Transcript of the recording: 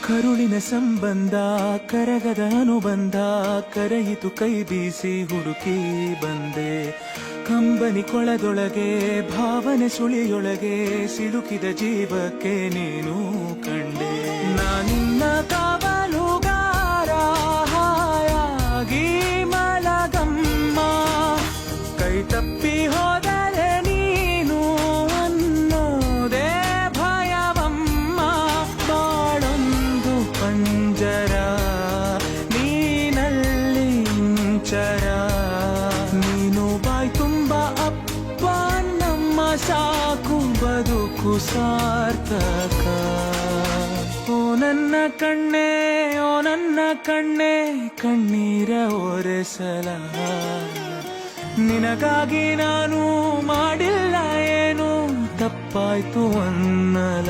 ಕರುಳಿನ ಸಂಬಂಧ ಕರಗದ ಅನುಬಂಧ ಕರೆಯಿತು ಕೈ ಬೀಸಿ ಹುಡುಕಿ ಬಂದೆ ಕಂಬನಿ ಕೊಳದೊಳಗೆ ಭಾವನೆ ಸುಳಿಯೊಳಗೆ ಸಿಲುಕಿದ ಜೀವಕ್ಕೆ ನೀನು ಕಂಡೆ ನಾನಿನ್ನ ಕಾವಲುಗಾರ ಹಾಯಾಗಿ ಮಲಗಮ್ಮ ಕೈ ತಪ್ಪಿ ಹೋದರೆ ನೀನು ಅನ್ನೋದೇ ಭಯವಮ್ಮ ಬಾಳೊಂದು ಪಂಜರ ನೀನಲ್ಲಿ ಇಂಚರ ನೀನು ಬಾಯ್ ತುಂಬ ಅಪ್ಪ ನಮ್ಮ ಸಾಕು ಬದುಕು ಸಾರ್ಥಕ ಓ ನನ್ನ ಕಣ್ಣೇ ಓ ನನ್ನ ಕಣ್ಣೇ ಕಣ್ಣೀರ ಒರೆಸಲ ನಿನಗಾಗಿ ನಾನು ಮಾಡಿಲ್ಲ ಏನು ತಪ್ಪಾಯ್ತು ಅನ್ನಲ